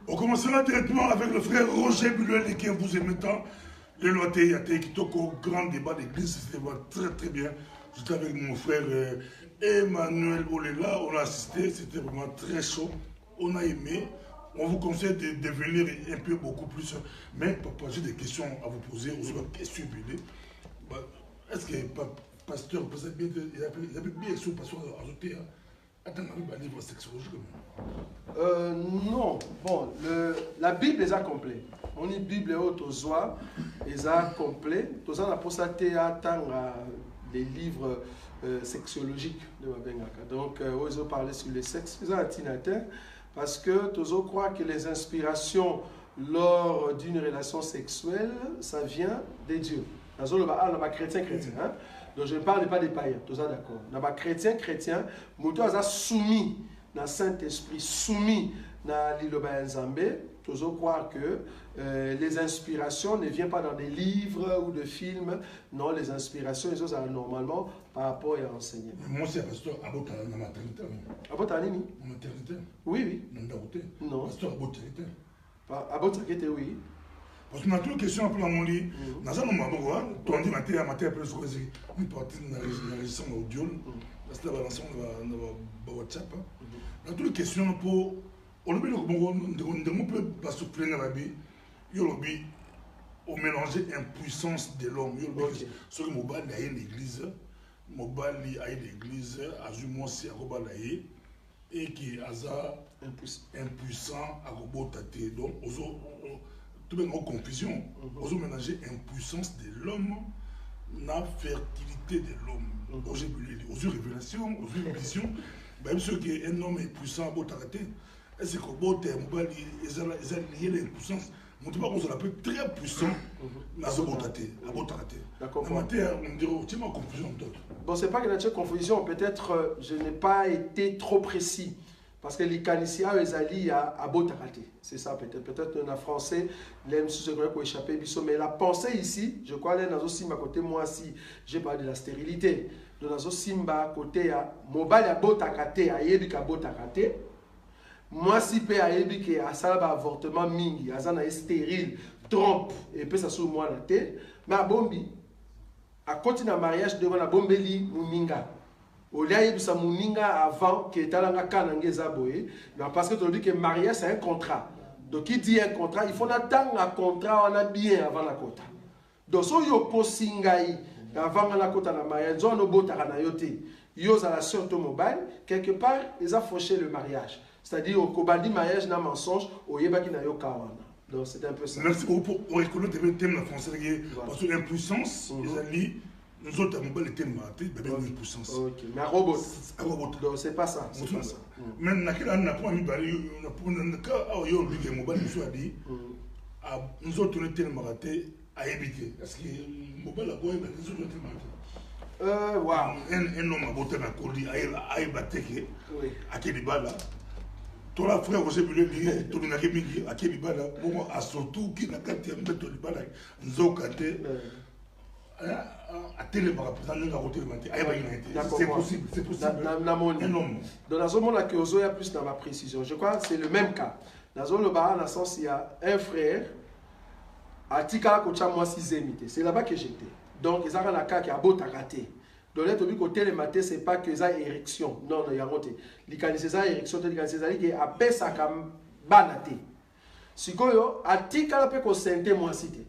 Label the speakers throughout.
Speaker 1: On commencera directement avec le frère Roger Bulel qui vous aimez tant. Le Loité Yaté qui toque au grand débat d'église, c'était très très bien. J'étais avec mon frère Emmanuel Olela, on a assisté, c'était vraiment très chaud. On a aimé. On vous conseille de venir un peu beaucoup plus. Mais papa, j'ai des questions à vous poser, aux autres questions BD. Est-ce que pasteur, il y a bien sûr pasteur ajouté attends, un livre sexologique
Speaker 2: non, bon, la Bible est complet. On dit Bible est autozoa, est complet. Tout ça, on a posté à des livres sexologiques de Mabengaka. Donc, ils ont parlé sur les sexes, parce que tous croient que les inspirations lors d'une relation sexuelle, ça vient des dieux. Dans le chrétien. Hein? Donc je ne parle pas des païens, tout ça d'accord. Dans le chrétien, nous sommes soumis dans le Saint-Esprit, soumis dans l'Iloba Nzambé. Tous croient que les inspirations ne viennent pas dans des livres ou des films. Non, les inspirations, ils sont normalement par rapport à enseigner.
Speaker 1: Moi, c'est pasteur Abota dans la maternité.
Speaker 2: Abota Nini?
Speaker 1: La maternité?
Speaker 2: Oui.
Speaker 1: Non. Pasteur Abota.
Speaker 2: Abota, oui.
Speaker 1: Parce que dans toutes les questions pour mon lit, dans un moment, on dit matin après le soir, on est parti dans la région audio, parce que la balance dans WhatsApp. Dans toutes les questions pour on peut pas souffler dans la vie, on mélange impuissance de l'homme. Ce que mobile a l'église, mobile a l'église, azumon si a et qui a impuissant à roboter. Donc, tout le monde en confusion. On a mélangé impuissance de l'homme, la fertilité de l'homme. Aux révélations, aux visions, même ceux qui est un homme est puissant à botarate, est-ce que ils ont lié l'impuissance. On ne dit pas qu'on l'appelle très puissant à botarate. D'accord. On dirait que tu m'as confusion.
Speaker 2: Bon, c'est pas que la confusion, peut-être je n'ai pas été trop précis. Parce que les Caniciens, ils allient à Botarate. C'est ça, peut-être en français, l'aime sous ce qu'on a échappé. Mais la pensée ici, je crois, là, dans le Simba, côté moi, si j'ai parlé de la stérilité. Dans le Simba, côté à Mobile à Botakate, à Yébika Botakate. Moi, si peut à Yébika, à Salaba avortement mingi, à Zana stérile, trompe, et puis ça sous moi la tête. Mais à Bombi, à côté d'un mariage, devant la Bombeli, Mouminga. Au lieu de sa mouninga avant que talanga kanangé zaboé, parce que tu dis que le mariage c'est un contrat. Donc qui dit un contrat, il faut attendre un contrat on a bien avant la quota. Donc so yo posingai avant la quota na mariage, on no bota na yote. Yo za la sœur automobile quelque part ils a fauché le mariage. C'est-à-dire au kobandi mariage na mensonge, au yebaki na yo kawana. Donc c'est un peu ça.
Speaker 1: Merci beaucoup pour reconnaître le thème de la française parce que l'impuissance ils allient. Nous autres, on va tellement une puissance.
Speaker 2: Ok, mais un robot. Donc, c'est pas ça.
Speaker 1: Mais on n'a pas mis nous autres, on est tellement ratés à éviter. Parce que mobile a beau être nous autres, un homme a beau être un colis, à ébateke, à Kelibala. Toi, la frère, vous avez vu le tout le monde à Kelibala, bon, à surtout qui n'a qu'à te mettre au Libala, nous avons qu'à c'est possible, c'est possible.
Speaker 2: Dans la zone là, il y a plus dans ma précision. Je crois que c'est le même cas. Dans la zone là, dans le sens il y a un frère, à Tika Kocha moi 6e. C'est là-bas que j'étais. Donc ils ont un cas qui a beau raté. Donc là, tu côté le matin, c'est pas que ça érection. Non, il y a roté. Les canisiers ça érection, les canisiers ça qui a baissé à comme banaté. Si quoi, à Tika la peut qu'on sentait moi cité.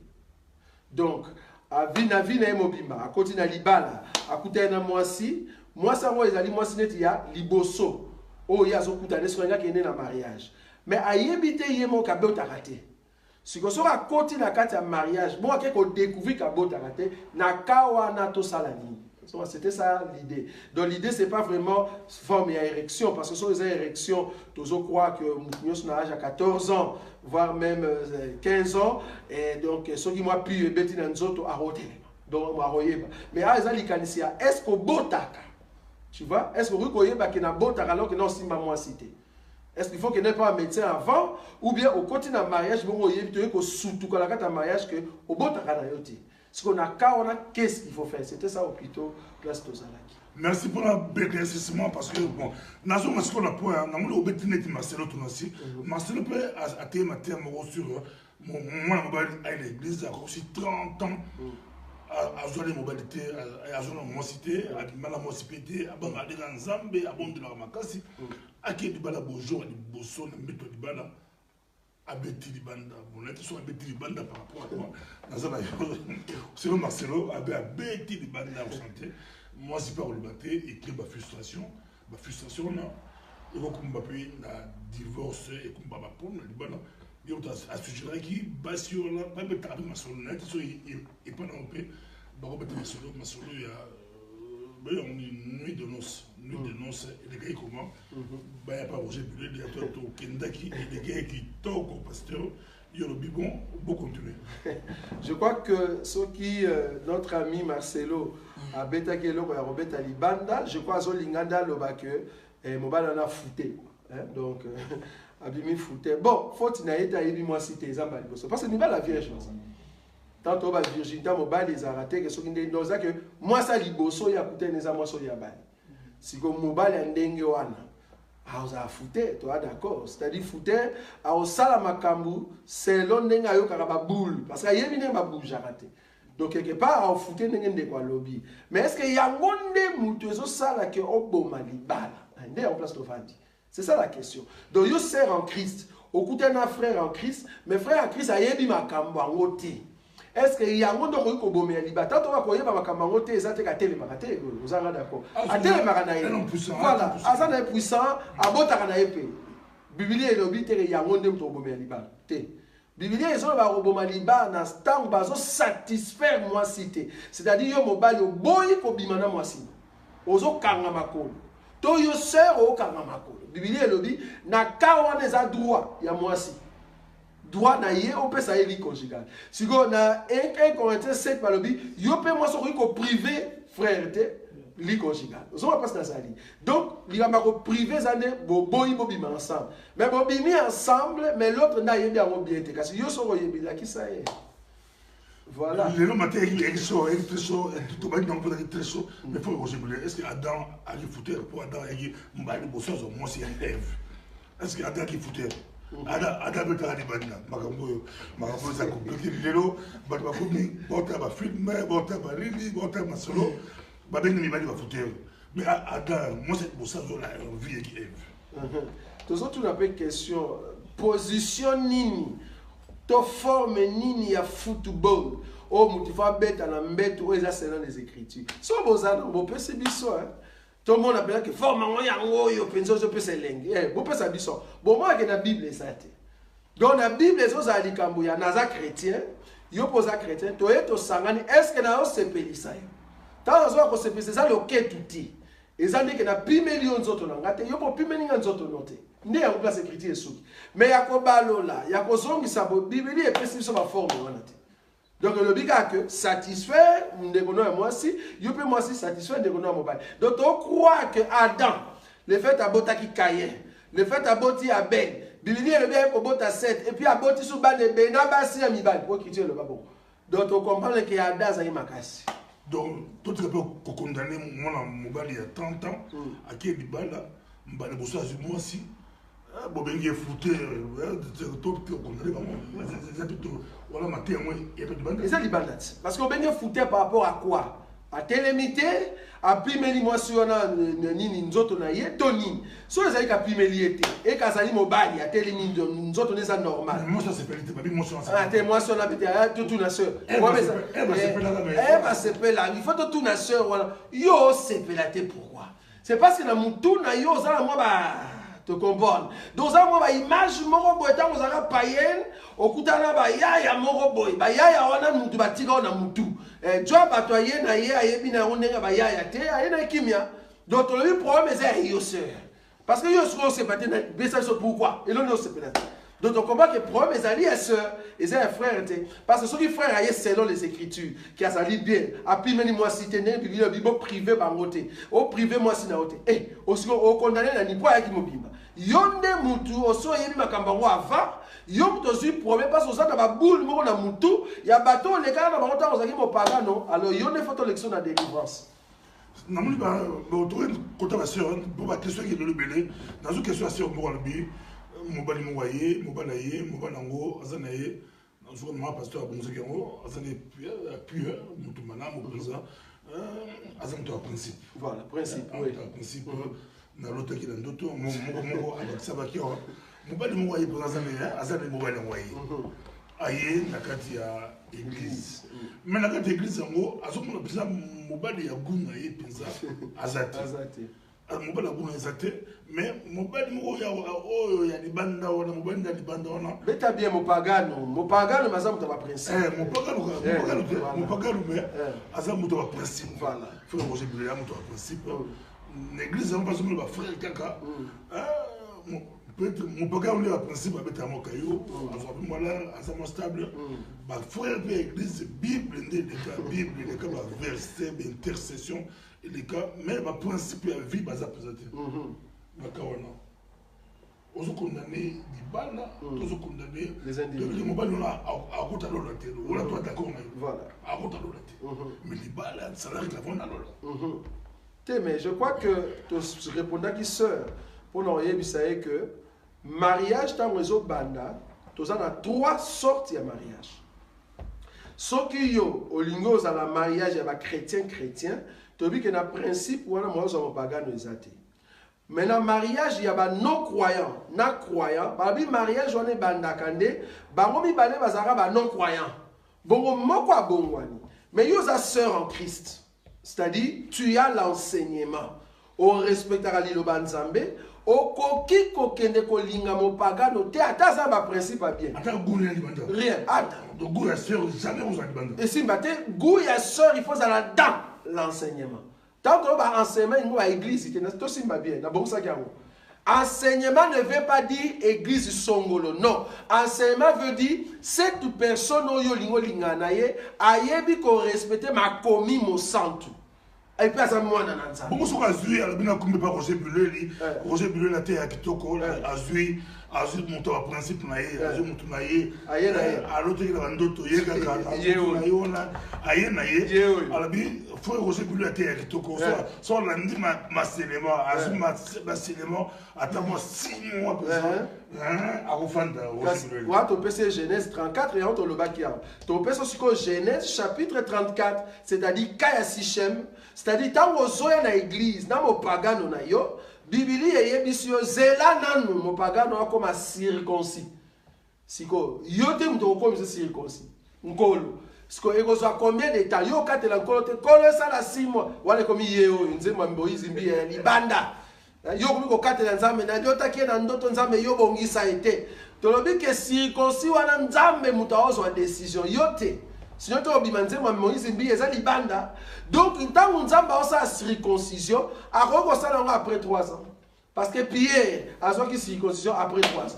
Speaker 2: Donc à vina mobimba à côté na libala à côté na moisi ça moi ezali moisi net ya liboso o ya zo kutane so nga kene na mariage mais ayebite yemo ka bota raté si ko so à côté na kati ya mariage bon ke ko découvrir ka bota raté na kawa na to salani. C'était ça l'idée. Donc l'idée c'est pas vraiment forme et érection parce que sur les érections, tous on croit que nous avons à 14 ans, voire même 15 ans et donc ceux qui m'ont pu bêter dans nous à roter. Donc moi royer. Mais à ça l'icanicia, est-ce que botaka? Tu vois? Est-ce que vous voyez que na botaka alors que non si moi cité? Est-ce qu'il faut qu'il n'y ait pas un médecin avant ou bien au côté d'un mariage vous voyez que surtout quand la carte mariage que au botaka na yoti. Ce qu'on a, qu'est-ce qu'il faut faire? C'était ça au plutôt place Tozalaki.
Speaker 1: Merci pour l'éclaircissement parce que bon, nazo masiko na point, na mo obeti net Marcelo Tonasi. Marcelo peut atteindre ma terme sur moi à l'église a aussi 30 ans à jouer les modalités à jouer la cité à la mosipété à bangaler dans Nzambe à bon de la makasi à qui du bala bonjour du bosso na méthode du bala à beti di banda bon là sont à beti di banda par rapport à moi nazo na c'est Marcelo à beti di banda au santé. Moi, c'est pas le matin et que ma frustration, là, et donc, on va payer la divorce et qu'on va prendre le Liban. Et on a suggéré qu'il va sur la, pas de tabac, ma solo, et pas dans le pays, bah, on va mettre ma solo, il y a, on est nuit de noces, et les gars, comment, bah, il n'y a pas Roger Bullet, il y a toi, Kendaki, et les gars qui toquent au pasteur.
Speaker 2: Je crois que ce qui, notre ami Marcelo, a Betakelo et Robert Libanda, je crois que Linganda Lobake, Mobile en a fouté. Donc, Abimi fouté. Bon, faut qu'il n'ait pas eu moi cité Zambali. Parce que c'est la vierge. Tantôt, Virginie, Mobile les a ratés, que ce qui est dans que moi, ça liboso, il y a coûté les amours sur Yabal. Si comme Mobile est un dengue, ah, vous avez fouté, toi d'accord. C'est-à-dire fouté, à au salamakambu, c'est l'on n'a eu qu'à boule. Parce qu'il y a une boule, j'ai raté. Donc, quelque part, à fouté, n'a pas quoi lobby. Mais est-ce qu'il y a un monde mouteuse au sala qui est au bon malibala? En place de Fandi. C'est ça la question. Donc, vous sert en Christ. Au côté d'un frère en Christ, mais frère en Christ, il y a un makambu en ôté. Est-ce qu'il y a un monde qui est au bon malibala? Tant qu'on va croire que makambu en ôté, ça c'est télé maraté. Vous êtes d'accord? À télé maraté. Voilà. À ça, c'est puissant. À bon taranaïpe. Bible est le but, il y a un monde qui est au bon malibala. Bible est au bon malibala, dans ce temps où ils satisfaire moi cité. C'est-à-dire, il y a un mobile qui est au bimana moi cité. Ozo kangamakolo. To yo sœur au kangamakolo. Bible est le but, na kawana za droit, il y a moi cité. Droit na yé on peut ça vie conjugal. Si on a 1 Corinthiens 7 par le bi, yo peut moi so ko privé frère té li conjugal. On va pas dans ça li. Donc, il va ko privé zané bo boyi bo bima ensemble. Mais bo bimi ensemble, mais l'autre na yé bien on bien té parce yo so yé bien qui ça est. Voilà.
Speaker 1: Les hommes matin il est chaud, il est très chaud, tout va dans peut très chaud, mais faut Roger Bullet. Est-ce que Adam a le fouteur pour Adam et mbali bosso moi c'est un Ève. Est-ce que Adam qui fouteur Ada beta di banda makambo za compliqué lelo ba ba komi bota ba film bota ba lili bota ma solo ba bengi ni ba fouteur mais Ada moi c'est pour ça la vie qui est
Speaker 2: tous autres on appelle question position nini to forme nini ya football o mutifa beta na mbeto o eza selon les écritures so bozana bo pese biso hein. Tout le monde appelle que forme yango yo penzo je peux se lengue eh bo pesa biso bon moi que la Bible ça té donc la Bible zo za likambo ya naza chrétien yo posa chrétien to eto sangani est-ce que na o sepelisa yo tant zo ko sepelisa ça le ketuti ezandi que na pimelion zoto na ngate yo po pimeli nzoto note ndi ya place écriture esuki mais ya ko balola ya ko zongisa bo Bible e pesi biso ba forme wana té. Donc le but est que satisfaire Ndekono et moi si, je peux moi aussi satisfaire Ndekono et mobile. Donc on croit que Adam, le fait à Botaki Caïn, le fait à Boti Abel, Bibi le bien pour Bota 7, et puis à Boti Souban et Benabasi à Mibal, pour quitter le babon. Donc on comprend que Adam a eu ma casse.
Speaker 1: Donc tout le monde peut condamner mon mobile il y a 30 ans, à qui est Mibal là, Mbale Bosso à moi aussi. Bon, ben, il est foutu,
Speaker 2: et ça, parce qu'on est foutu par rapport à quoi? À télémité, à pimeli moi sur ni nzoto na ye toni. So les aïka pimeli et kazali mobile à télémi nzoto n'est ça normal.
Speaker 1: Moi ça c'est pas bien moi ça.
Speaker 2: Ah t'es moi sur la tout na sœur.
Speaker 1: Elle
Speaker 2: va s'appeler là. Il faut tout na sœur voilà. Yo c'est pelaté pourquoi? C'est parce que na mutu na yo ça moi ba te comprendre. Donc ça moi ba image moko boy tant ozaka païen okutana ba yaya moko boy ba yaya wana mutu batika na mutu. Job atoye na ye ayebi na onenga ba yaya te ayena kimia. Donc le problème c'est yo sœur. Parce que yo sœur c'est pas pourquoi et l'on se peut. Donc on comprend que le problème est allié à sœur et c'est un frère. Parce que ceux qui frère aillent selon les écritures, qui a sali bien, a pu même moi citer, puis le bible privé par côté, au privé moi si na côté. Eh, aussi au condamné na ni poa qui mobimba. Yonde mutu oso yebi makambango avant, yom to suis problème parce que ça na boule mo na mutu, ya bateau les gars na bango ta ozaki mo pagano, alors yonde photo lection na délivrance.
Speaker 1: namoni ba autour côté ma sœur pour ma question qui est le belé dans une question assez pour le bi mobali moye mobali ngo azanaye je vois pasteur bonzo ngo azanaye puis mutumana mo président azanaye un principe
Speaker 2: voilà principe oui
Speaker 1: principe na l'autre qui dans d'autres mo avec ça va qui mobali moye pour azanaye mobali moye aye na kati ya église mais na kati ya église ngo azomona pesa mobali ya guna ye penza azate mobali ya guna azate mais mobali mo ya libanda wana mobali ya libanda wana
Speaker 2: beta bien mopagano mazamu ta ba principe
Speaker 1: mopagano mais azamu ta ba principe voilà faut Roger Bulela mo ta ba principe l'église on passe ba frère kaka peut-être mon bagage le principe avec mon caillou avoir moi à stable bah frère de l'église bible les cas verset d'intercession et les cas mais ma principe à vie bas à présenter ma kawana ozo condamner di bana ozo condamner
Speaker 2: les individus
Speaker 1: mon bana à côté de l'autre ou la toi d'accord
Speaker 2: voilà
Speaker 1: à côté de l'autre mais les bana ça la réclame là
Speaker 2: mais je crois que tu répondais qui sœur pour nous dire que mariage dans réseau banda, tu as 3 sortes de mariage. Ceux qui yo olingo za la mariage ya ba chrétien, tu dis que na principe wana moi za pagano ezate. Mais na mariage il y a ba non croyant, na croyant, ba bi mariage on est banda kande, ba ngomi bale bazara ba non croyant. Bongo moko abongwani. Mais yo za sœur en Christ. C'est-à-dire tu as l'enseignement. On respectera l'ilo banzambe. Okoki kokende kolinga mopagano te ata za ba principe bien.
Speaker 1: Ata goût ya libanda.
Speaker 2: Rien. Ata.
Speaker 1: Donc goût ya sœur jamais on va libanda.
Speaker 2: Et si mbate goût ya sœur il faut ça là dans l'enseignement. Tant que ba enseignement ngo à église te na to simba bien na bonsa kiango. Enseignement ne veut pas dire église songolo. Non. Enseignement veut dire cette personne oyo lingo lingana ye ayebi ko respecter ma commis mo santu. Et puis, ça m'a dit.
Speaker 1: Bon, ce qu'on a vu, il a commis par Roger Buleli. Roger Buleli a été à Kitoko, a vu mon principe, a vu mon tournaïe. À l'autre, il a un autre, il y a un faut Roger Buleli a été à Kitoko. Soit on a dit ma cinéma, a vu ma cinéma, attends-moi 6 mois. À refonder.
Speaker 2: Tu peux Genèse 34 et on te le bakia. Tu peux Genèse chapitre 34, c'est-à-dire Kaya Sichem. C'est-à-dire, tant que vous êtes dans l'église, dans le pagano, Bibli et Yebisio, Zela nanu, mon pagano a comme circoncis. Siko, yote mto comme circoncis. Nkolo. Siko, ego za combien de temps? Yo kate la nkolo te, kolo ça la 6 mois. Wale komi yeo, nze Moïse mbi libanda. Yo komi ko kate la nzambe, na yo takie na ndoto nzambe yo bongisa ete. Tolobi ke circoncis wana nzambe mutaozo wa décision. Yote. Sinon, tu as dit que Moïse est libanda. Donc, quand on a sa circoncision, après 3 ans. Parce que Pierre a sa circoncision après 3 ans.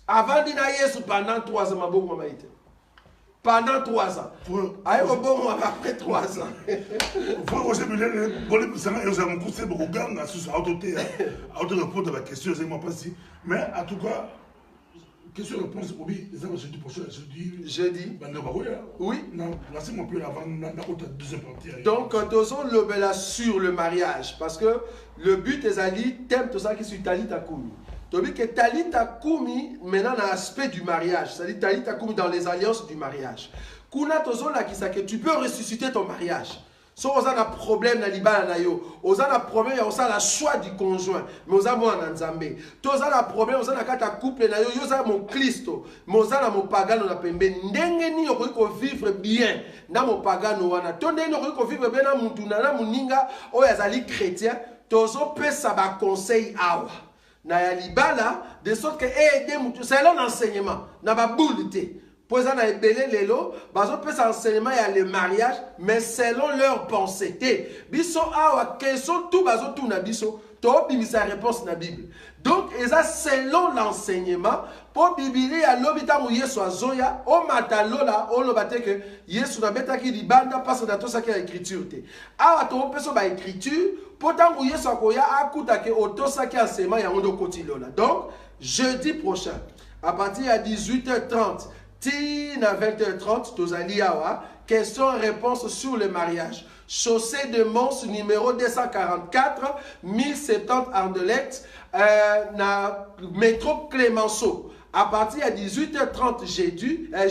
Speaker 2: Avant de naître, pendant 3 ans, pendant 3 ans. Après 3 ans.
Speaker 1: Mais en tout cas, question réponse pour lui, jeudi prochain,
Speaker 2: jeudi. Oui.
Speaker 1: Non, laissez moi plus avant la deuxième partie.
Speaker 2: Donc, toujours le sur le mariage, parce que le but est d'aller thème tout ça qui suit Talita Kumi. Tu dis que Talita Kumi maintenant dans l'aspect du mariage, c'est-à-dire Talita Kumi dans les alliances du mariage. Kuna toujours là qui ça que tu peux ressusciter ton mariage. Si on a un problème dans Liban, on a un problème, on a le choix du conjoint, mais on a un Nzambe. Tu as un problème, on a un couple, on a mon Christo, mais on a mon pagan, on a pembe. Ndengeni on vivre bien dans mon pagan, on a tondeni on vivre bien dans mon tunana, mon ninga, on est chrétien. Tu as ça va conseil awa. Na Liban de sorte que aider mon c'est l'enseignement, na ba boulite. Pour ça, on a ébélé les lots, on peut s'enseigner à le mariage, mais selon leur pensée. Biso awa, question tout bazo tout na biso, to bimi sa réponse na Bible. Donc, et ça selon l'enseignement, pour Bibili à l'hôpital où Yesu azoya, au matalola, on lobate que Yesu na beta ki di banda parce que tout ça qui est écriture. Awa to peut so ba écriture, pourtant où Yesu akoya akuta ke auto ça qui enseignement ya ondo kotilola. Donc, jeudi prochain, à partir de 18h30, Tina 20h30, Tozali Awa, question-réponse sur le mariage. Chaussée de Mons, numéro 244, 1070 Ardelette, na métro Clémenceau. À partir de 18h30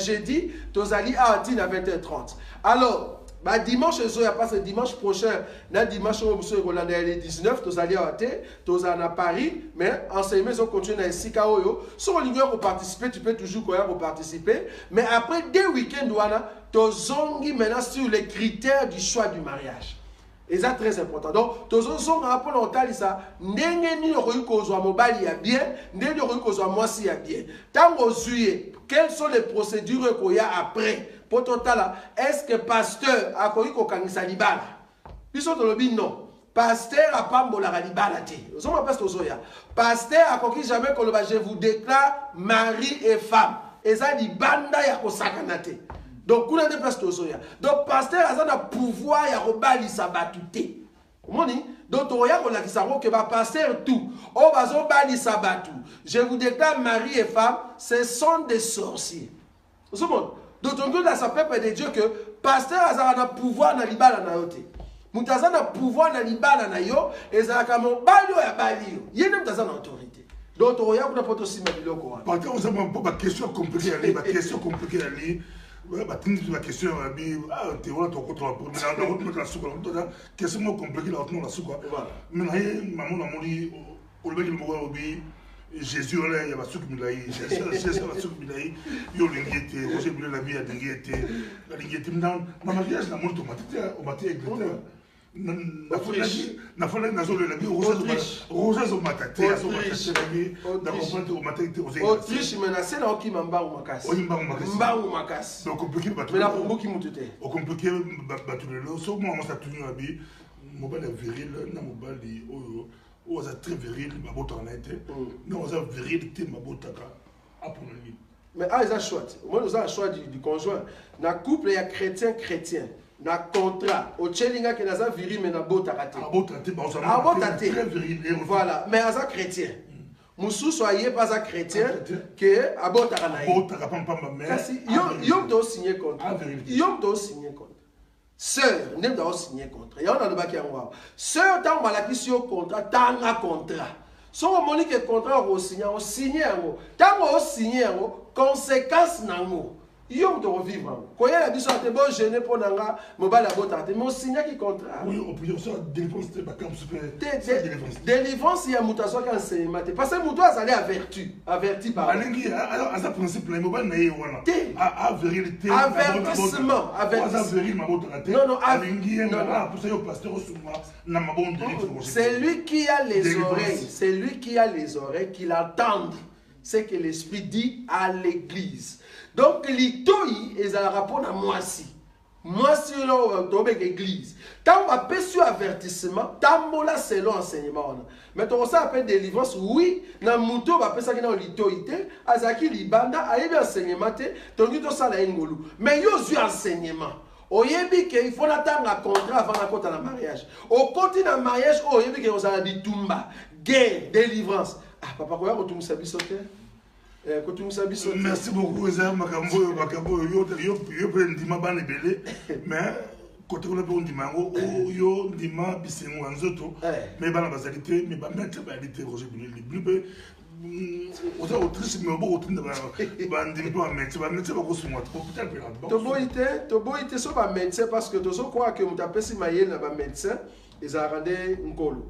Speaker 2: jeudi, Tozali Awa, Tina 20h30. Alors, bah, dimanche, parce que dimanche prochain, dimanche, le 19, tu allez à Paris, mais enseignement, ils ont continué à Sikaoyo. Si on veut participer, tu peux toujours participer. Mais après 2 week-ends, tu as maintenant sur les critères du choix du mariage. Et c'est très important. Donc, tu as un rapport dans ça, quelles sont les procédures qu'il y a après? Pour total, est-ce que pasteur a connu qu'on kanisa libala? Puisque non. Pasteur a pas mbola libala te. Pasteur a connu jamais qu'on je vous déclare mari et femme. Et ça dit banda ya ko sakanate. Donc kuna de place tozoya. Donc pasteur a un pouvoir ya ko bali sabatute. Moni donc toya ko la kisaro que ba pasteur tout. O bazo bali sabatu. Je vous déclare mari et femme, ce sont des sorciers. Vous monde. Donc, on doit sa peuple de Dieu que pasteur a un pouvoir dans l'ibala na yote. Mutaza na pouvoir dans l'ibala na yo, et ça a mon balio ya balio. Il y a une autorité. Donc, on a pas aussi malilo quoi.
Speaker 1: Par contre, on a pas question compliquée à lire, question compliquée à lire. La question tu vois ton contre mais on la souka, question compliquée là on la souka. Mais maman a moni au lever le mot obi Jésus il y a basuk milai Jésus basuk milai yo lingete Roger Bilé la vie a lingete la lingete dans mariage na monto matete au maté église na fala na zolo la vie Roger zo matate zo matate la vie na comprendre au maté
Speaker 2: Autriche menacé na okima mbangu makasi
Speaker 1: donc compliqué bato
Speaker 2: mais la pour qui mutete
Speaker 1: au compliqué bato le so moi ça tenu la vie mobile viril na mobile oyo on a très viril, ma botte en été. Non, on a virilité, ma botte à pour le lit.
Speaker 2: Mais ah, ils ont choix. Moi, nous avons un choix du conjoint. Dans le couple, il y a chrétien. Dans le contrat, au Tchelinga, il y a viril, mais dans le botte à raté.
Speaker 1: À botte à raté, on a très viril.
Speaker 2: Voilà, mais il y a chrétien. Moussou, soyez pas un chrétien que à botte à raté.
Speaker 1: Botte à raté, pas ma mère.
Speaker 2: Yom doit signer contrat. Yom doit signer contrat. Sœur, nous devons signer contrat. Il y a un débat qui est en haut. Sœur, tant que tu as un contrat, tu as un contrat. Si on a un contrat, on signe. Tant qu'on signe, conséquence nango. Yo doit vivre. Quand il y a la biso te bon gêné pour nanga, mobile à botta, mais on signe qui contrat.
Speaker 1: Oui, on peut dire ça délivrance te bakam super.
Speaker 2: Délivrance il y a mutation qui enseignement parce que muto azali averti par.
Speaker 1: Alengi alors à ce principe là mobile na yona. À virilité.
Speaker 2: Avertissement,
Speaker 1: Non, alengi na pour ça yo pasteur souma na mabonde.
Speaker 2: C'est lui qui a les oreilles, c'est lui qui a les oreilles qui l'entendent. C'est que l'esprit dit à l'église. Donc, l'itoï est un rapport à moi-ci. Moi-ci, on a l'église. Tant on a perçu avertissement, tant on a selon enseignement. Mais on a appelé délivrance, oui, dans le mouton, on a appelé ça dans l'itoïté, azaki libanda, a eu enseignement, donc on a ça la ngolu. Mais il y a enseignement. Oyebi qu'il faut attendre un contrat avant la compte à la mariage. Au côté d'un mariage, oyebi qu'il y a dit tumba, guerre, délivrance. Ah, papa, quoi, on a dit sauter?
Speaker 1: Merci beaucoup, Zér Makambo, yo peux ndima ban ebele, mais côté on a besoin ndima yo ndima bisengo anzoto, mais bana bazalité, mais ba mettre bazalité Roger Bilé, on a autrice mais bon autre ba ndima mettre ba ko sumwa hôpital
Speaker 2: pe to boité so ba médecin parce que to so croit que muta pesi mayel na ba médecin ils a rendé nkolo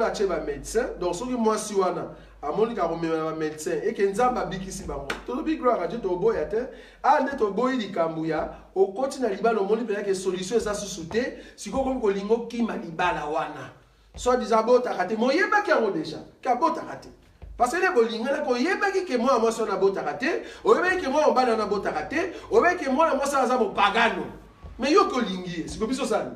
Speaker 2: a che ba médecin donc so que moi si wana amoni ka komema ba médecin et que nzamba bikisi bango to bi gloire à Dieu to boya te ande to boyi likambuya o continue libala omoni pe que solution eza susute siko comme ko lingo kima libala wana so disabota kate moyeba ki yango déjà ka bota kate parce que les bolinga la ko yeba ki ke moi so na bota kate o yeba ki moi mbana na bota kate o yeba ki moi na moi sa za mo pagano mais yo ko lingi siko biso sani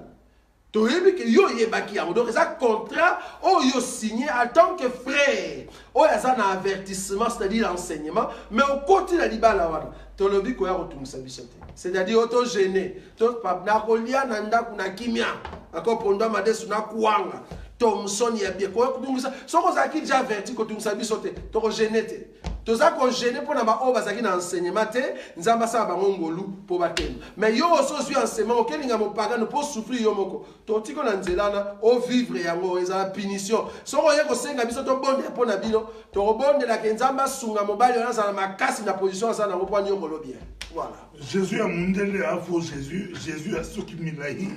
Speaker 2: tu as vu que yo yebaki yango donc ça contrat oh yo signé en tant que frère oh ya ça un avertissement c'est-à-dire l'enseignement mais au côté la libala wana tu as vu ko ya rotumisa bisote c'est-à-dire auto gêné to pa na kolia na ndaku na kimia akoponda madesu na kuanga Thomson ya bien ko kutumisa soko za ki déjà averti ko tumisa bisote to ko gêné te toza ko gêner pour na ba o bazaki na enseignement te nzamba sa ba ngolu pour batema mais yo oso zui enseignement okelinga mopagano pour souffrir yo moko to tiko na nzela na o vivre yango eza punition soko ye ko senga biso to bonde pour na bino to bonde la kenzamba sunga mobali ona za makasi na position za na mopani yo molo bien voilà.
Speaker 1: Jésus a mundele a faux Jésus a ce qui milai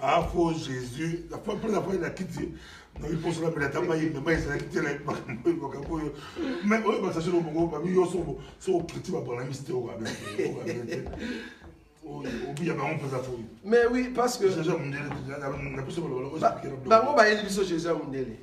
Speaker 1: a faux Jésus la fois il a quitté non il pense la mais la tamba il mais il a quitté la mais oui parce que c'est le bon ba yo so critique ba la mystère au
Speaker 2: mais oui parce que
Speaker 1: Jésus a mundele na personne
Speaker 2: bango ba yeli biso Jésus a mundele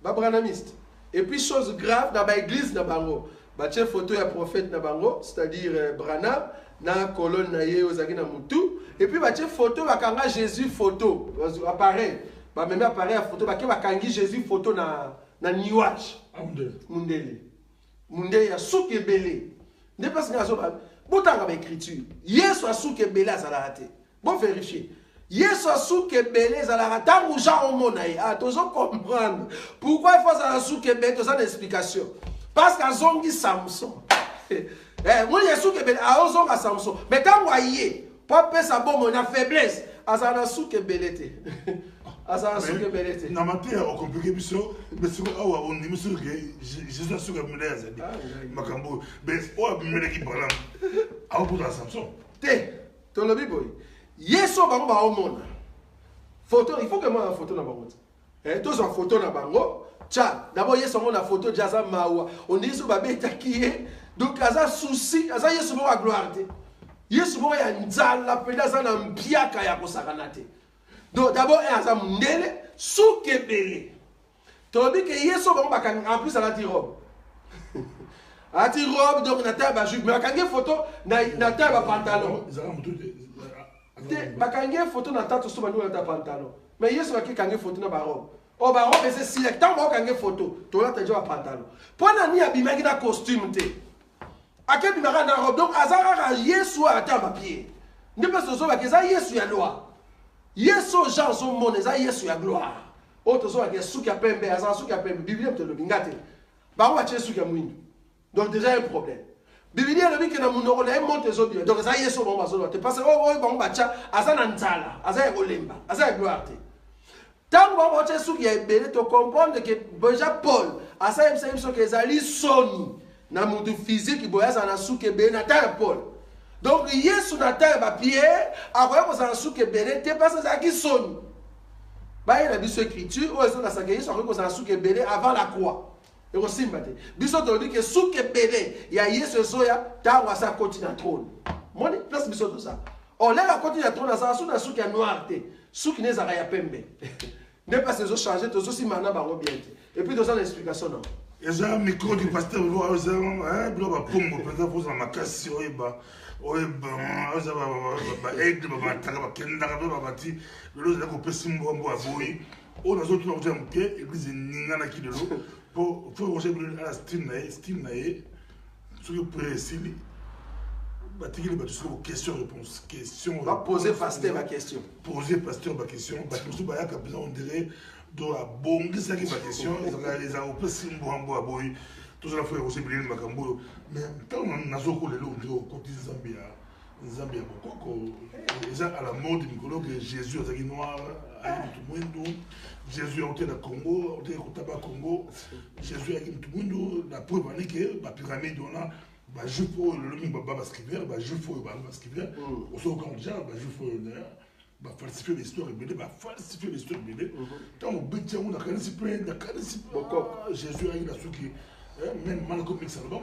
Speaker 2: ba branamiste et puis chose grave dans ba église na bango batie photo ya prophète na bango c'est-à-dire Branham na colonne na ye ozaki na mutu et puis batie photo bakanga Jésus photo appareil ba même appareil ya photo bake bakangi Jésus photo na nuage mundele ya suki ebele nde parce que azo ba botanga ba écriture Yesu asuki ebele azala te bon vérifier Yesu asuki ebele azala tangu Jean omona ye ah tozo comprendre pourquoi il faut azala suki ebele toza na explication. Parce qu'à Zongi Samson, moi je suis que à Zonga Samson, mais quand vous voyez, papa sa bon a faiblesse, azana souke belete, azana souke belete.
Speaker 1: Na matin au compliqué biso, mais sur awa on ni monsieur que Jésus a souke belete, makambo, mais o abimele ki parlant, a pour Samson.
Speaker 2: Te, to lobi boy. Yeso bango ba omona. Photo, il faut que moi une photo na bango. Tous en photo na bango. Tiens, d'abord, il y a son photo de Jaza Mawa. On dit que Babé Takiye. Donc, il y a un souci. Il y a souvent la gloire. Il y a souvent un dzal, la pédasa n'a un piaka ya kosakanate. Donc, d'abord, il y a un mundele, soukebele. Tu as dit que y a souvent en plus à la tirobe. À la tirobe, donc, on a un jupe. Mais quand il y a une photo, on a un pantalon. Quand il y a une photo, on a un pantalon. Mais il y a souvent quand il y a une photo, on a un robe. Oh bah on fait select tant on gagne photo tu as déjà pantalon pendant ni abimaki na costume te akebi na robe donc azara Yesu ata papier ne pas so ba keza Yesu ya loi Yesu Jean so mone za Yesu ya gloire auto so ba suki ya pembe azara suki ya pembe Biblia te lo bingate ba wa che suki ya mwindu donc déjà un problème Biblia le biki na munoko na monte zo bien donc za Yesu bon ba so te parce oh ba cha azana nzala azaya kolemba azaya gloire te. Tant que vous avez ebele to comprendre que déjà Paul a ça que ezali soni na mutu physique boyaza na suke be na ta Paul donc Yesu na ta papier akoya ko za suke bele te parce ça qui soni ba ina biso écriture o eso na sake Yesu akoya ko za suke bele avant la croix et ko simbate biso to dit que suke bele ya Yesu soya ta wa sa continue na trône moni place biso to ça on la continue na trône ça na suke noir te suke ne za ya pembe. Ne pas se changer, tous aussi maintenant baron bien. Et puis dans l'explication non.
Speaker 1: Et j'ai un micro du pasteur voir ça hein bloba pombo peut-être pour ma casse oeba oeba aigle baba taka kenda ka bati le za ko pesimbo mbo aboyi on a autres on dit que église ningana ki de l'eau pour roger à la style nae ce que précis Batikili ba tout question-réponse. Question.
Speaker 2: Va poser pasteur ma question.
Speaker 1: Poser pasteur ma question. Parce que tout baya kapisa on dirait do la bongi ça qui ma question. Les a opé simbo ambo aboy. Tout ça la fois aussi bien makambo. Mais tant on a zoko le lo côté Zambia bokoko. Déjà à la mode Nicolas que Jésus a noir a tout mundo. Jésus a été na Congo, a été au Congo. Jésus a été tout mundo la preuve est que la pyramide on a bah je faut le mot baba scrivère bah je faut baba scrivère au second déjà bah je faut bah falsifier l'histoire et bah falsifier l'histoire et quand on bétient on a quand même Jésus a eu la souki même mal comme ça bon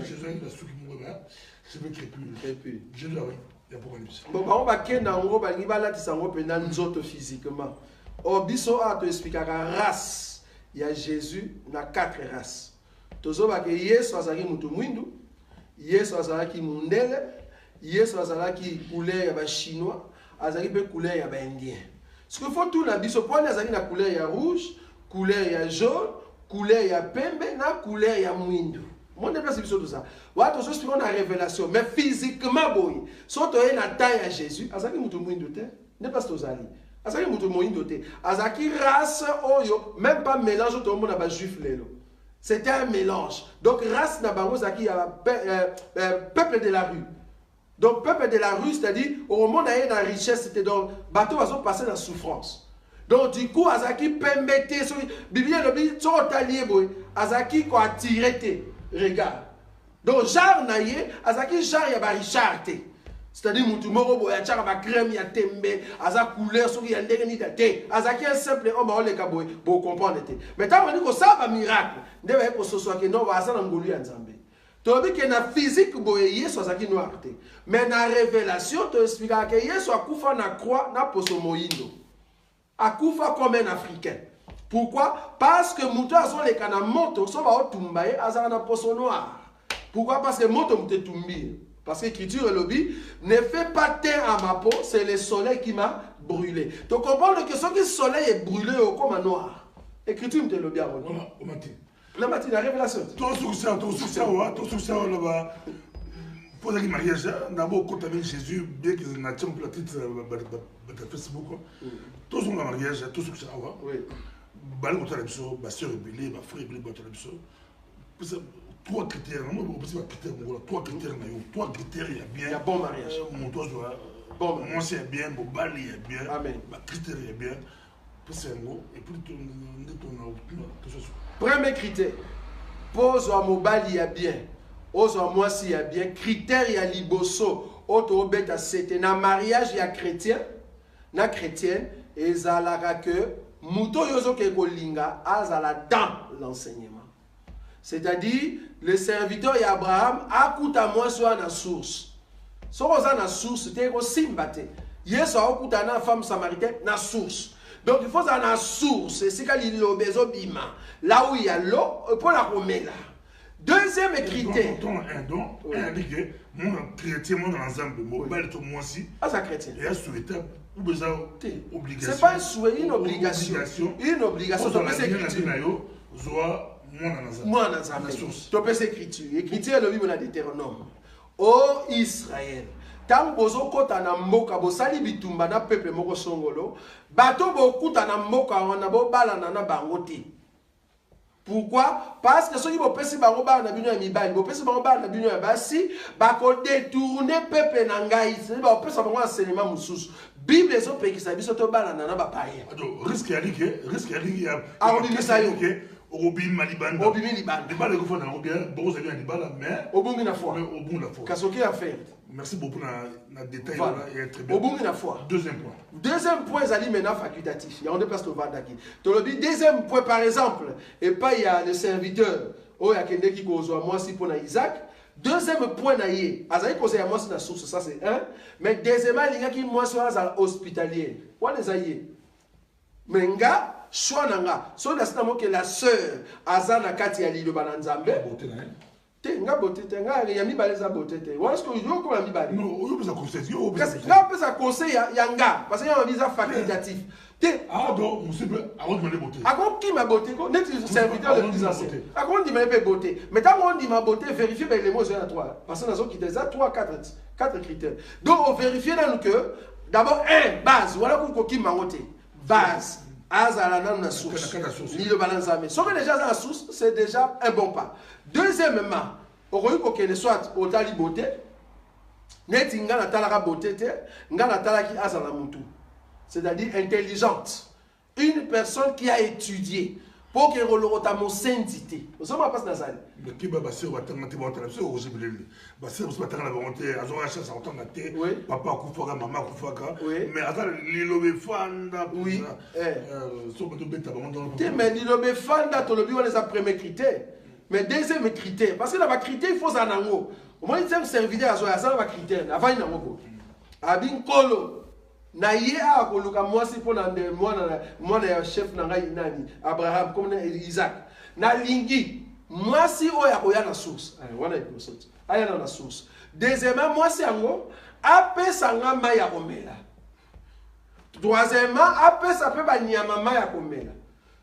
Speaker 1: Jésus a eu la souki moi je veux qu'il plus Jésus a il y a beaucoup de
Speaker 2: bon on va kena ngo ba ngiba la tisango pena nzoto physiquement obiso a to expliquer race il y a Jésus na 4 races tozo ba ke Yesu azaki mutu mwindu Yesu azalaki mundele, Yesu azalaki couleur ya ba chinois, azalaki pe couleur ya ba indien. Ce qu'il faut tout na biso pone azalaki na couleur ya rouge, couleur ya jaune, couleur ya pembe na couleur ya mwindu. Mon déplace biso tout ça. Wa to so spiro na révélation, mais physiquement boy. So to e na taille ya Jésus, azalaki mutu mwindu te, ne pas to zali. Azalaki mutu mwindu te. Azalaki race oyo, même pas mélange to mona ba juif lelo. C'était un mélange. Donc, race Nabarozaki, il y a peuple de la rue. Donc, peuple de la rue, c'est-à-dire, au moment où il y a une richesse, c'était donc, bateau va passer dans la souffrance. Donc, du coup, Azaki permettait, Bible le dit, Azaki quoi attiré, regarde. Donc, genre naïe, Azaki genre il y a Richard. C'est-à-dire, Moutoumoro, il y a Tchara, crème, il y a Tembe, Azaki couleur, il y a Ndegeni, Azaki un simple homme, on les caboy, pour comprendre. Mais tant qu'on dit que ça va miracle, il y a que ce soit que non, on va s'en engoulir en Zambie. Tu as vu que la physique, il y a Azaki noir. Mais dans la révélation, tu expliques que Yesu a koufa na croix, na poso moindo. A koufa comme un Africain. Pourquoi? Parce que Moutou a son les canaux moto, so va au tumbaye, azara na poso noir. Pourquoi? Parce que moto mouté tumbi. Parce que l'écriture et le lobby ne fait pas teint à ma peau, c'est le soleil qui m'a brûlé. Tu comprends que ce que le soleil est brûlé comme un noir. L'écriture me dit le bien.
Speaker 1: Voilà, au matin.
Speaker 2: La matinée, la révélation.
Speaker 1: Ton succès là-bas. Pour le mariage, d'abord, quand tu avec Jésus, bien que nous avons la petite Facebook, tous ont un mariage, tous succès là-bas. Oui. Balou, tu as l'habitude, ma soeur est brûlée, ma frère est brûlée, tu as l'habitude. Trois critères, trois critères, il y a bien.
Speaker 2: Il y a bon mariage.
Speaker 1: Mon toit,
Speaker 2: bon,
Speaker 1: moi c'est bien, mon bal il est bien.
Speaker 2: Amen.
Speaker 1: Ma critère il est bien. C'est un mot. Et puis ton.
Speaker 2: Premier critère. Pose à mon bal il y a bien. Ose à moi s'il y a bien. Critère il y a liboso. Auto bête à c'était. Na mariage il y a chrétien. Na chrétienne. Et zalara que. Mouto yozo ke kolinga. Azala dans l'enseignement. C'est-à-dire, le serviteur et Abraham a coûté à moi sur la source. Si on a la source, c'était aussi simbaté. Yes, on a coûté à la femme samaritaine, la source. Donc, il faut avoir la source. C'est quand il y a besoin bima. Là où il y a l'eau, pour la remettre là. Deuxième critère.
Speaker 1: Un dit que mon chrétien, mon ensemble, mon bel tout moi aussi.
Speaker 2: Ah, ça chrétien.
Speaker 1: Et à souhaitable, ou besoin obligation.
Speaker 2: C'est pas un souhait, une obligation. Une obligation. Donc, c'est écriture.
Speaker 1: Moi,
Speaker 2: tu peux s'écriture. Écriture, le Bible a Deutéronome. Ô Israël, tant bozo kota na mboka bosali bitumba na peuple moko songolo, bato bokuta na mboka wana bo bala na bango te. Pourquoi? Parce que ceux qui vont passer par le bas na bino ya mibali, vont passer par le bas na bino ya basi, bako détourner peuple na ngai, c'est ba passer par enseignement mususu. Bible ezo pe ki sa biso to bala na ba paye.
Speaker 1: Risque ya ya. Obimi Malibanda.
Speaker 2: Obimi Libanda.
Speaker 1: Les balles de la bien, bon, ça vient des balles, mais.
Speaker 2: Obimi la foi.
Speaker 1: Mais au bout de la foi.
Speaker 2: Qu'est-ce qu'il a fait?
Speaker 1: Merci beaucoup dans le détail.
Speaker 2: Voilà. Au bout de la foi.
Speaker 1: Deuxième point.
Speaker 2: Deuxième point, c'est maintenant facultatif. Il y a on dépasse le Vandaki. Tu le dis, deuxième point, par exemple, et pas il y a le serviteur, oh, il y a quelqu'un qui cause moi si pour Isaac. Deuxième point, il y a Azaï cause à moi c'est la source, ça c'est un. Mais deuxièmement, il y a qui moi soit hospitalier. Quoi les aïe? Menga. Chouananga, so nasina que la sœur azana kati ya lilo bananzambe. Te nga bote te nga ya mi baleza bote te. Wala sko yo ko mi bali.
Speaker 1: Non, yo pesa conseil, yo
Speaker 2: pesa. Nga pesa conseil ya nga parce que y a un visa facultatif. Te
Speaker 1: ah donc on sait avant de demander bote.
Speaker 2: Akon qui m'a bote ko net serviteur le plus ancien. Akon dit me bote. Mais tant on dit ma bote vérifier ben les mots à toi parce que nazo qui déjà 3 4 critères. Donc on vérifie dans que d'abord un base voilà ko qui m'a bote. Base Azala dans la source. Ni le balance à sauf que déjà dans la source, c'est déjà un bon pas. Deuxièmement, au lieu que soit au tali beauté, net ngana talaka beauté te, ngana talaki azala mutu. C'est-à-dire intelligente. Une personne qui a étudié pour que le sainteté. Vous savez pas dans ça.
Speaker 1: Le qui va passer au bâtiment de la c'est horrible. Passer au bâtiment la volonté, à zone chasse en temps de papa Koufaka, maman Koufaka. Mais attends, l'ilobé fanda.
Speaker 2: Oui.
Speaker 1: Mais
Speaker 2: l'ilobé fanda, tu le dis, on les a premiers critères. Mais deuxième critère, parce que là, les critères, il faut ça en haut. Au moins, il y a un serviteur à ça, il y a critères. Avant, il y a un haut. Abin Kolo. Na ye a koluka mwasi po na mwana ya chef na ngai nani Abraham comme Isaac na lingi mwasi oya koya na source wana ikosote aya na source deuxièmement mwasi yango apesa nga mai ya komela troisièmement apesa pe ba nyama mai ya komela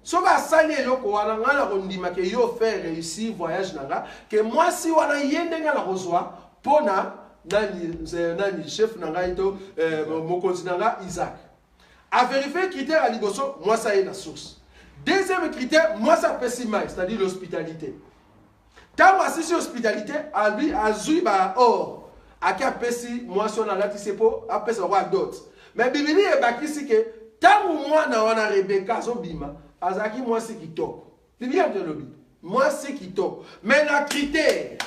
Speaker 2: soka asali eloko wana nga na kondima ke yo faire réussir voyage nanga ke mwasi wana yende nga na kozwa pona nani chef nanga to mokonzi nanga Isaac a vérifier critère à liboso moi ça est la source Deuxième critère, moi ça peut si mal, c'est-à-dire l'hospitalité. Tant que c'est l'hospitalité, lui a joué or, à qui a pesi moi si on a là tu sais pas, a pesi roi d'autres. Mais Bible est baki si que tant que moi na wana Rebecca zo bima, azaki moi c'est qui top. Bible a de lobby. Moi c'est qui top. Mais la critère,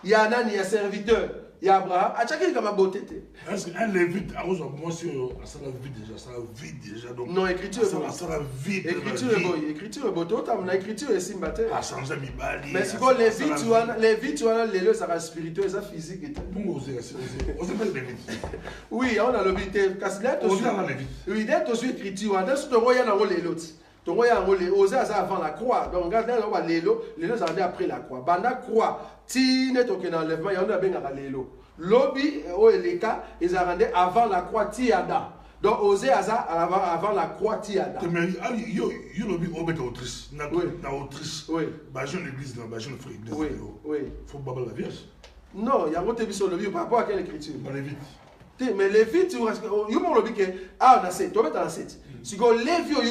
Speaker 2: il y a un serviteur. Il y a Abraham, à chaque fois qu'il y a beauté.
Speaker 1: Est-ce qu'un lévite, moi, ça la vie déjà, ça la vie déjà. Donc,
Speaker 2: non, écriture est bonne.
Speaker 1: Ça la vie.
Speaker 2: Écriture est bonne. Écriture est bonne. L'écriture est simbatée.
Speaker 1: Ah, ça nous a mis bali.
Speaker 2: Mais si vous les vies, tu vois, les lieux, ça reste spirituel, ça physique.
Speaker 1: Bon, on s'appelle les vites.
Speaker 2: Oui, on a l'obité. Oui, dès que tu suis écriture, on a tout le royaume dans les autres. Donc, il y a osé avant la croix. Donc, regardez, on va les lots ça va après la croix. Banda croix, tine toke dans l'enlèvement, il y a bien les lots. Lobby, les cas, ils ont rendu avant la croix, tiada. Donc, osé avant la croix, tiada.
Speaker 1: Mais, il y a lobby, on met autrice. Na autrice.
Speaker 2: Oui.
Speaker 1: Bajon l'église, je ne ferai l'église.
Speaker 2: Oui. Oui.
Speaker 1: Il faut baber la Vierge.
Speaker 2: Non, il y a un autre sur le lobby par rapport à quelle écriture?
Speaker 1: Les vites.
Speaker 2: Mais les vies, tu vois, il y a un lobby qui est, on a 7, tu vas mettre en 7. Si vous avez les vieux, il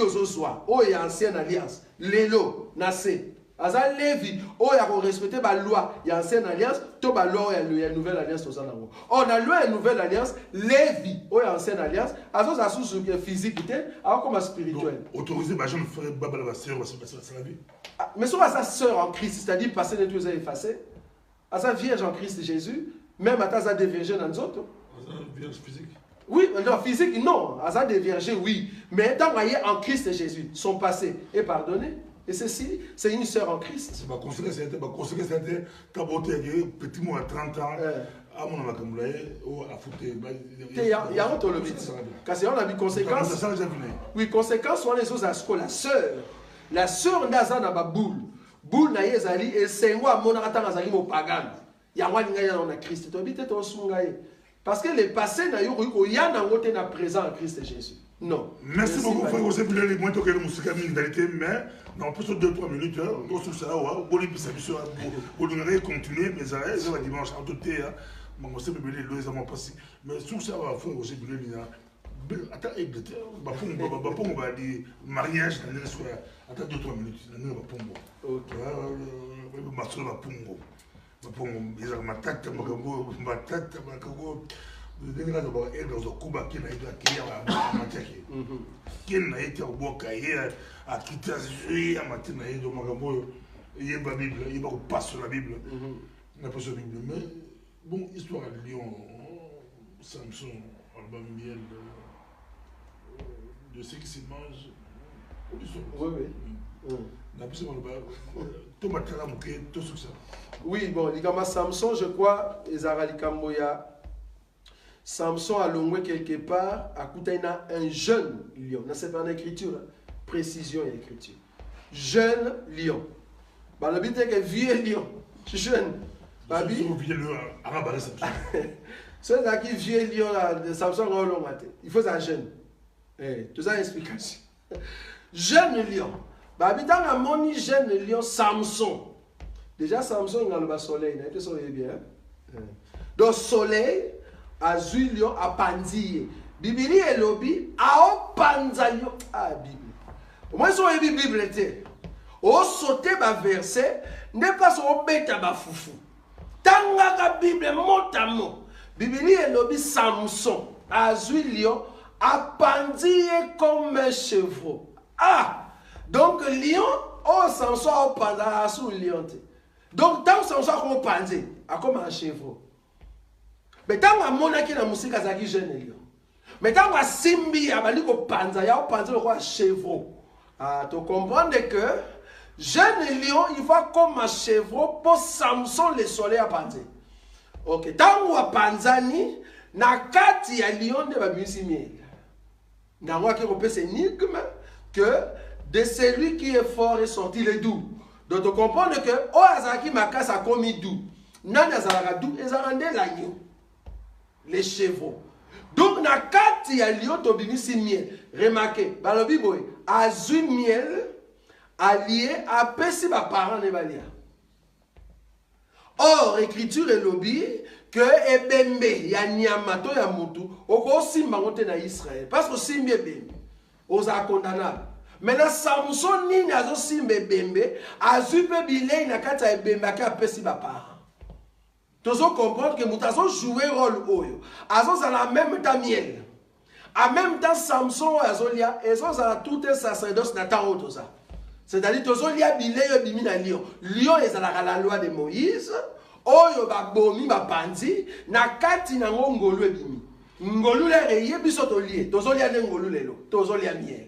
Speaker 2: y a ancienne alliance, les lots, nassé. Asa Lévi, il y a respecté la loi, il y a ancienne alliance, tout la loi, il y a une nouvelle alliance. On a loi une nouvelle alliance, Lévi, il y a ancienne alliance, asa sous physique, comme spirituel.
Speaker 1: Autorisé, je ne ferai pas la sœur, c'est la vie.
Speaker 2: Mais sur sa sœur en Christ, c'est-à-dire passer de tous les effacés, à sa vierge en Christ Jésus, même à sa déviergé dans les autres.
Speaker 1: Vierge physique.
Speaker 2: Oui, non, physique, non. À sa déviergé, oui. Mais tant qu'il y a en Christ Jésus, son passé est pardonné. Et ceci, c'est une sœur en Christ.
Speaker 1: Ma conséquence, c'était ta beauté, petit moi à 30 ans, à mon amacamulaï, à foutre.
Speaker 2: Il y a un tolobit. Parce qu'on a vu conséquence. Oui, conséquence, on les autres à la sœur n'a pas boule. Boule n'a pas et c'est moi, mon attend à Zali, mon pagan. Il y a un Christ. Parce que le passé n'a pas été présent en Christ Jésus. Non.
Speaker 1: Merci beaucoup, frère. Vous savez, les moyens que nous sommes en mais dans plus de 2-3 minutes, on se ça, on va continuer, mais ça va dimanche en tout cas. On sait que les gens passé. Mais sur ça, on va faire aussi attends, on va dire mariage, attends 2-3 minutes. Ok. Ma tête, ndenge na ba endo zo kuba kina ida kia wa mateke kina ita boka ye akita zui ya matina endo magambo yeba bible yeba ko passe la bible na passe la bible mais bon histoire de Lyon Samson album miel de ce qui se mange oui la personne tout matala muke tout ça
Speaker 2: oui bon likama Samson je crois ezara likamboya Samson a longé quelque part, à Koutaïna, un jeune lion. C'est pas une écriture, précision et écriture. Jeune lion. Bah, le but est que vieux lion. Jeune. Babi.
Speaker 1: Vieux lion, arabe,
Speaker 2: c'est ça qui vieux lion, Samson a long il faut ça jeune. Tout ça explication. Jeune lion. Babi, dans la moni jeune lion, Samson. Déjà, Samson, il a le soleil. Il a été soleil bien. Donc, soleil. Azui lion a pandiye. Bibili et lobby a o panzalio a Bible. Moi so ebi Bible te. O sauter ba verset n'est pas so beta ba fufu. Tanga ka Bible motamo. Bibili et lobby Samson azui lion a pandiye comme un chevreau. Ah, donc lion o Samson o panda sous lion te. Donc tant Samson ko pandiye a comme un chevreau. Mais tant que mon aki na musika zaki jeune lion. Mais tant que simbi abali ko panza ya panza le roi chevreau. Ah, tu comprends que jeune lion il va comme un chevreau pour Samson le soleil à panza. OK, tant que panzani na kati ya lion de ba musimiel. Na moi qui repère c'est énigme que de celui qui est fort est sorti le doux. Donc tu comprends que o azaki makasa a commis doux. Nani azalaka doux ezarande l'agneau. Les chevaux. Donc, na kati ya lion tobimisi miel. Remarquez, balobi boy, azui miel allié à pesi ba parents ne balia. Or, écriture et lobby que ebembe ya nyamato ya mutu oko simba ngote na Israël parce que simbi ebembe oza condamnable. Maintenant, Samson nini azosimba ebembe, azupe bilei na kati ya ebembe ake apesi bapara. Tozo comprendre que mutazo jouer rôle oyo. Azozala en même temps miel. En même temps, Samson azolia, ezozala tout un sacerdoce na temps otoza. C'est-à-dire tozolia bilei bimi na lion. Lion ezalaka la loi de Moïse. Oyo babomi bapandi na kati na ngolu ebimi. Ngolu le reye biso tolie. Tozolia de ngolu lelo. Tozolia miel.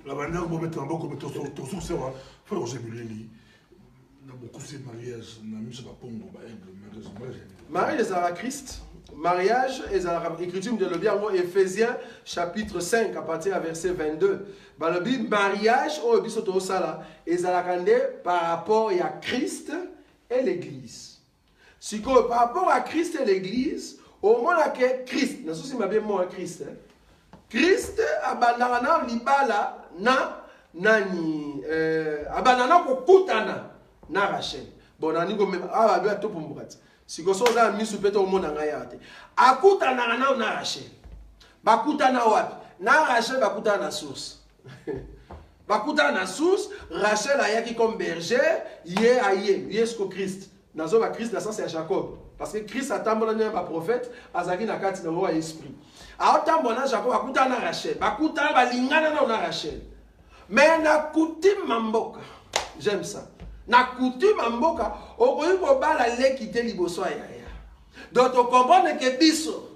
Speaker 1: La manière dont on met en beaucoup de choses, c'est vrai. Frère Roger Buleli, il y a beaucoup de mariages.
Speaker 2: Mariage est à Christ. Mariage est à l'écriture de l'Obiango, Ephésiens chapitre 5, à partir du verset 22. Dans le Bible, mariage, au bisoto sala, est à par rapport à Christ et l'Église. Si par rapport à Christ et l'Église, au moment que Christ, nous sommes bien moi Christ, Christ abandana libala na nani abandana kokutana na Rachel. Bon nani ko même ba to pombrat. Si ko so za misu peto o mona ngayate. Akutana na Rachel. Bakutana wapi? Na Rachel bakutana na source. Bakutana na source, Rachel ayaki comme berger, yesko Christ. Nazo ba Christ na sens c'est Jacob. Parce que Christ a tambola na prophète, azaki na kati na roi esprit. A tambola Jacob akutana na Rachel, bakutana balingana na Rachel. Mais na coutume mamboka. J'aime ça. Na coutume mamboka, okoyi ko bala lekite liboso ya. Donc on comprend que biso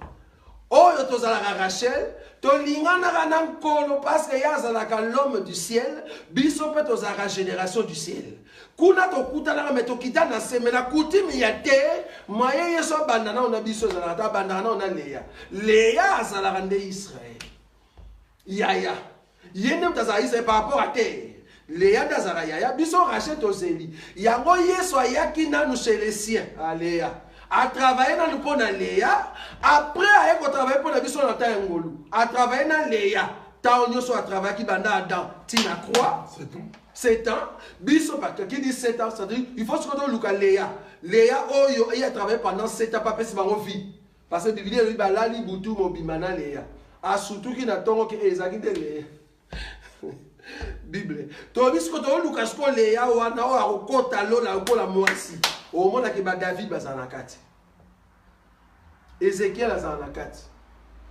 Speaker 2: oyo tozalaka Rachel, tolingana na nkolo parce que yazalaka l'homme du ciel, biso pe tozalaka génération du ciel. Kuna tokutana mais tokita na seme na coutume ya te, moye yeso bandana na biso zalaka bandana na Léa. Léa azalaka nde Israël. Yaya. Yene mtazala Israël par rapport à te. Léa d'azara yaya biso Rachel tozeli. Yango yeso ayaki nanu chez les siens. Léa. A travaillé dans le pont de Léa, après a travaillé pour la mission de Ngolu. A travaillé dans Léa, Taonio soit travaillé qui banda Adam, Tina croix. 7 ans. Biso parce qui dit 7 ans, ça dit il faut se retrouver Luka Léa. Léa oyo il a travaillé pendant 7 ans pas passer ma vie. Parce que Bible lui ba lali butu mobimana Léa. A surtout qui n'attend que Ezaki de Léa. Bible. To biso to Luka sko Léa wana o akota lola okola mwasi. Au moment où David bazanakati. Ézéchiel azanakati.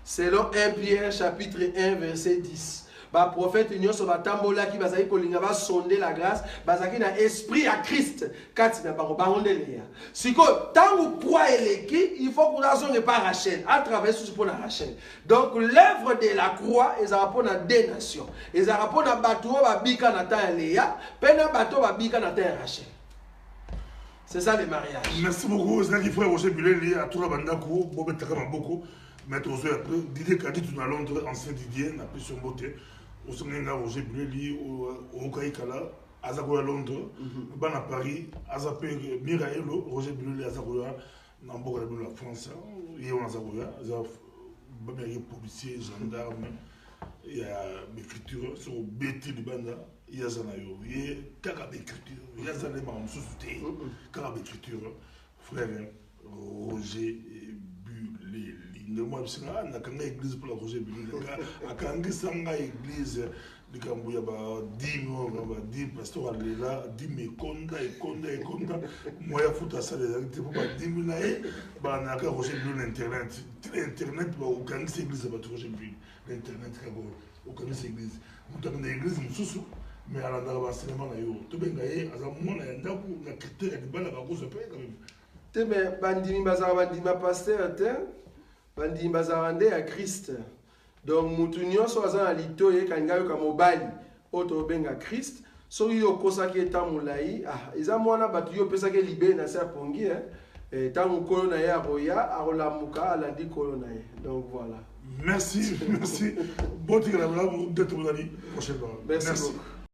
Speaker 2: Selon 1 Pierre chapitre 1 verset 10. Ba prophète union sur batambola qui bazaki kolinga ba sonder la grâce, bazaki na esprit à Christ. Kati na bango bango ndelia. Siko tangu poids eleki, il faut que la zone pas Rachel, à travers ce pour la Rachel. Donc l'œuvre de la croix est à rapport à des nations. Et à rapport à bateau ba bika na ta Léa, pena bateau ba bika na ta Rachel. C'est ça les mariages. Merci
Speaker 1: beaucoup. C'est là qu'il faut Roger Buleli à tout la bande d'Ako, Bob beaucoup. Mais tu as Didier Kadi, tu as Londres, ancien Didier, n'a plus son beauté. Au Sénégal, Roger Buleli, au Kaikala, à Zagoya Londres, ban à Paris, à Zapé Miraelo, Roger Buleli à Zagoya, dans beaucoup de la France, il y a un Zagoya, il y a des policiers, gendarmes, il y a des écritures sur Betty de Banda. Il y a des écritures, il y a des sous-soutés, écriture, frère Roger Buleli. Moi, je suis là, je suis église pour la Roger Buleli. Je suis là, église, je suis là, 10 pasteurs, 10 Konda. Moi, je suis là, je suis là, 10 000 je suis Roger Buleli, Internet. Internet, je suis église pour Roger Buleli. Internet, je suis église. Je suis église, je suis mais à la enseignement na yo to benga ye azamona ya ndaku na critère de bana ba cause pe quand même
Speaker 2: te mais bandimi bazara bandima pasteur te bandimi bazara nde ya Christ donc mutu nyonso azana lito ye kanga yo ka mobali oto benga Christ so yo kosaki etamulai eza mwana batu yo pesa ke libé na sa pongi tangu kolo na ya roya arolamuka alandi kolo na ye donc voilà.
Speaker 1: Merci. Bon tigre là, vous êtes prochainement.
Speaker 2: Merci beaucoup.